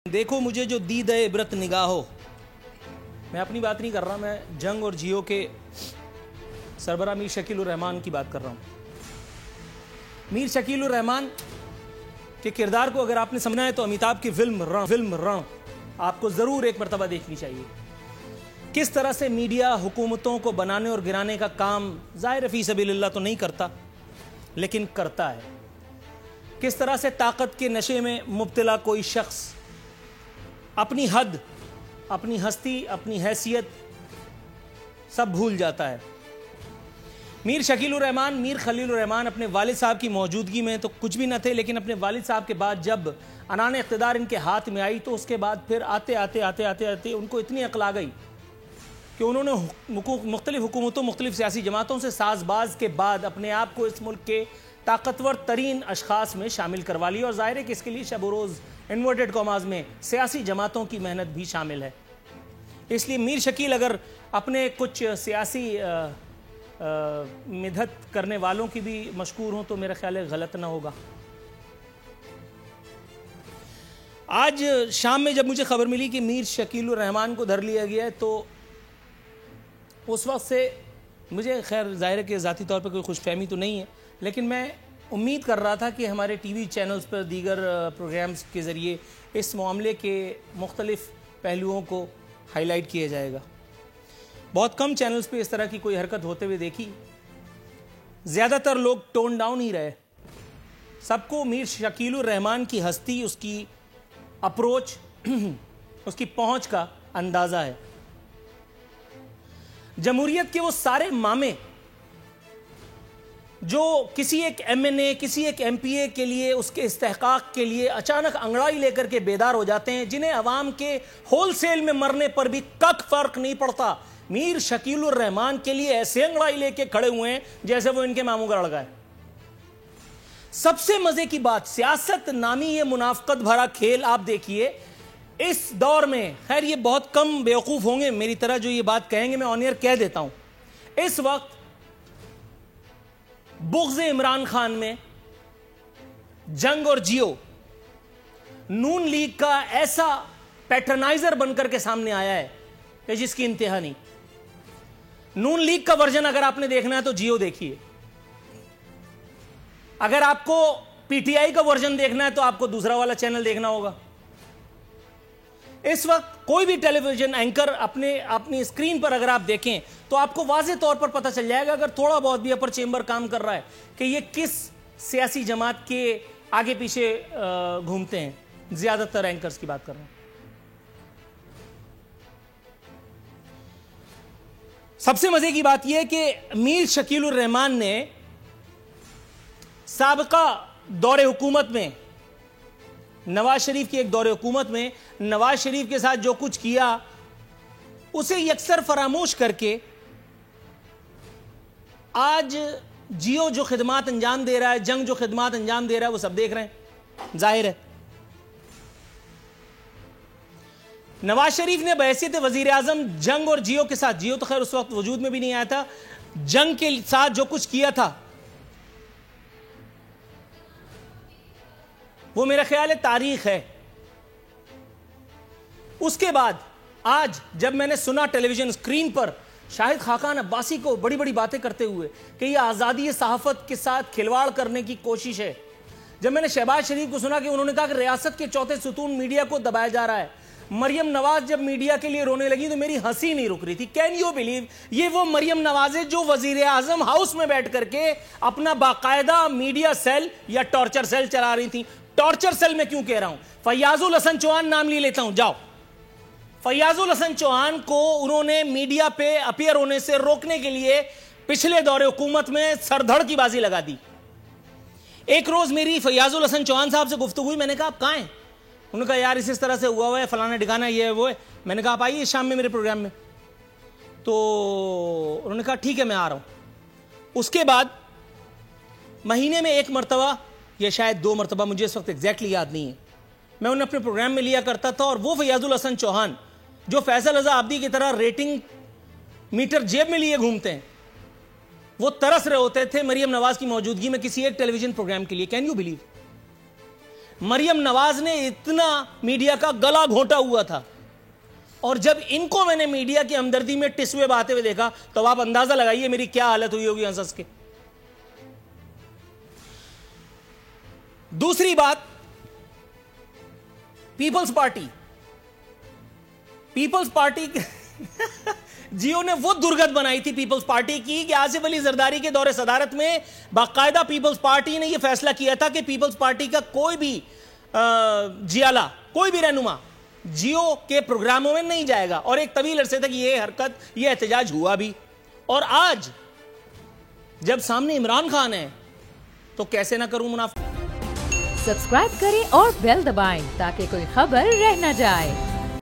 دیکھو مجھے جو دید عبرت نگاہ ہو. میں اپنی بات نہیں کر رہا, میں جنگ اور جیو کے سربراہ میر شکیل الرحمان کی بات کر رہا ہوں. میر شکیل الرحمان کے کردار کو اگر آپ نے سمجھنا ہے تو امیتابھ کی فلم رن آپ کو ضرور ایک مرتبہ دیکھنی چاہیے. کس طرح سے میڈیا حکومتوں کو بنانے اور گرانے کا کام ظاہر فی سبیل اللہ تو نہیں کرتا لیکن کرتا ہے. کس طرح سے طاقت کے نشے میں مبتلا کوئی شخص اپنی حد, اپنی ہستی, اپنی حیثیت سب بھول جاتا ہے. میر شکیل الرحمان, میر خلیل الرحمان اپنے والد صاحب کی موجودگی میں تو کچھ بھی نہ تھے, لیکن اپنے والد صاحب کے بعد جب عنان اقتدار ان کے ہاتھ میں آئی تو اس کے بعد پھر آتے آتے ان کو اتنی عقل آ گئی کہ انہوں نے مختلف حکومتوں, مختلف سیاسی جماعتوں سے ساز باز کے بعد اپنے آپ کو اس ملک کے طاقتور ترین اشخاص میں شامل کروا لی. اور ظاہر ہے کہ اس کے لیے شب و روز انورٹڈ کاماز میں سیاسی جماعتوں کی محنت بھی شامل ہے. اس لیے میر شکیل اگر اپنے کچھ سیاسی مدحت کرنے والوں کی بھی مشکور ہوں تو میرا خیال ہے غلط نہ ہوگا. آج شام میں جب مجھے خبر ملی کہ میر شکیل الرحمان کو دھر لیا گیا ہے تو اس وقت سے مجھے خیر ظاہر ہے کہ ذاتی طور پر کوئی خوش فہمی تو نہیں ہے, لیکن میں امید کر رہا تھا کہ ہمارے ٹی وی چینلز پر دیگر پروگرامز کے ذریعے اس معاملے کے مختلف پہلوؤں کو ہائی لائٹ کیا جائے گا. بہت کم چینلز پہ اس طرح کی کوئی حرکت ہوتے ہوئے دیکھی. زیادہ تر لوگ ٹون ڈاؤن ہی رہے. سب کو میر شکیل الرحمان کی ہستی, اس کی اپروچ, اس کی پہنچ کا اندازہ ہے. جمہوریت کے وہ سارے مامے جو کسی ایک ایم این اے, کسی ایک ایم پی اے کے لیے, اس کے استحقاق کے لیے اچانک انگڑائی لے کر کے بیدار ہو جاتے ہیں, جنہیں عوام کے ہول سیل میں مرنے پر بھی کک فرق نہیں پڑتا, میر شکیل الرحمان کے لیے ایسے انگڑائی لے کے کھڑے ہوئے ہیں جیسے وہ ان کے ماموں کا لڑکا ہے. سب سے مزے کی بات, سیاست نامی یہ منافقت بھرا کھیل آپ دیکھیے اس دور میں. خیر یہ بہت کم بیوقوف ہوں گے میری طرح جو یہ بات کہیں گے, میں آن ایئر کہہ دیتا ہوں. اس وقت بغض عمران خان میں جنگ اور جیو نون لیگ کا ایسا پیٹرنائزر بن کر کے سامنے آیا ہے کہ جس کی انتہا نہیں. نون لیگ کا ورژن اگر آپ نے دیکھنا ہے تو جیو دیکھیے, اگر آپ کو پی ٹی آئی کا ورژن دیکھنا ہے تو آپ کو دوسرا والا چینل دیکھنا ہوگا. اس وقت کوئی بھی ٹیلی ویژن اینکر اپنی اسکرین پر اگر آپ دیکھیں تو آپ کو واضح طور پر پتہ چل جائے گا, اگر تھوڑا بہت بھی اپر چیمبر کام کر رہا ہے, کہ یہ کس سیاسی جماعت کے آگے پیچھے گھومتے ہیں. زیادہ تر اینکرز کی بات کر رہا ہوں. سب سے مزے کی بات یہ ہے کہ میر شکیل الرحمان نے سابقہ دور حکومت میں, نواز شریف کی ایک دور حکومت میں نواز شریف کے ساتھ جو کچھ کیا اسے یکسر فراموش کر کے آج جیو جو خدمات انجام دے رہا ہے, جنگ جو خدمات انجام دے رہا ہے, وہ سب دیکھ رہے ہیں. ظاہر ہے نواز شریف نے بحیثیت وزیر اعظم جنگ اور جیو کے ساتھ, جیو تو خیر اس وقت وجود میں بھی نہیں آیا تھا, جنگ کے ساتھ جو کچھ کیا تھا وہ میرا خیال ہے تاریخ ہے. اس کے بعد آج جب میں نے سنا ٹیلی ویژن اسکرین پر شاہد خاقان عباسی کو بڑی بڑی باتیں کرتے ہوئے کہ یہ آزادی صحافت کے ساتھ کھلواڑ کرنے کی کوشش ہے, جب میں نے شہباز شریف کو سنا کہ انہوں نے کہا کہ ریاست کے چوتھے ستون میڈیا کو دبایا جا رہا ہے, مریم نواز جب میڈیا کے لیے رونے لگی تو میری ہنسی نہیں رک رہی تھی. کین یو بلیو, یہ وہ مریم نواز ہے جو وزیر اعظم ہاؤس میں بیٹھ کر کے اپنا باقاعدہ میڈیا سیل یا ٹارچر سیل چلا رہی تھی. ٹارچر سیل میں کیوں کہہ رہا ہوں, فیاض الحسن چوہان نام لی لیتا ہوں, جاؤ. فیاض الحسن چوہان کو انہوں نے میڈیا پہ اپیئر ہونے سے روکنے کے لیے پچھلے دور حکومت میں سر دھڑ کی بازی لگا دی. ایک روز میری فیاض الحسن چوہان صاحب سے گفتگو ہوئی, میں نے کہا آپ کہاں ہیں؟ انہوں نے کہا یار اس طرح سے ہوا ہے, فلانا ڈھکانا یہ ہے وہ ہے. میں نے کہا آپ آئیے شام میں میرے پروگرام میں. تو انہوں نے کہا ٹھیک ہے میں آ رہا ہوں. اس کے بعد مہینے میں ایک مرتبہ یا شاید دو مرتبہ, مجھے اس وقت ایگزیکٹلی یاد نہیں ہے, میں انہیں اپنے پروگرام میں لیا کرتا تھا. اور وہ فیاض الحسن چوہان جو فیصل رضا عابدی کی طرح ریٹنگ میٹر جیب میں لیے گھومتے ہیں, وہ ترس رہے ہوتے تھے مریم نواز کی موجودگی میں کسی ایک ٹیلی ویژن پروگرام کے لیے. Can you believe, Maryam Nawaz نے اتنا میڈیا کا گلا گھونٹا ہوا تھا، اور جب ان کو میں نے میڈیا کی ہمدردی میں ٹسوے بہاتے ہوئے دیکھا تو آپ اندازہ لگائیے میری کیا حالت ہوئی ہوگی ہنس کے۔ دوسری بات، پیپلز پارٹی جیو نے وہ درگت بنائی تھی پیپلز پارٹی کی کہ آصف علی زرداری کے دور صدارت میں باقاعدہ پیپلز پارٹی نے یہ فیصلہ کیا تھا کہ پیپلز پارٹی کا کوئی بھی جیالہ، کوئی بھی رہنما جیو کے پروگراموں میں نہیں جائے گا، اور ایک طویل عرصے تک یہ حرکت، یہ احتجاج ہوا بھی۔ اور آج جب سامنے عمران خان ہے تو کیسے نہ کروں منافع۔ سبسکرائب کریں اور بیل دبائیں تاکہ کوئی خبر رہ نہ جائے۔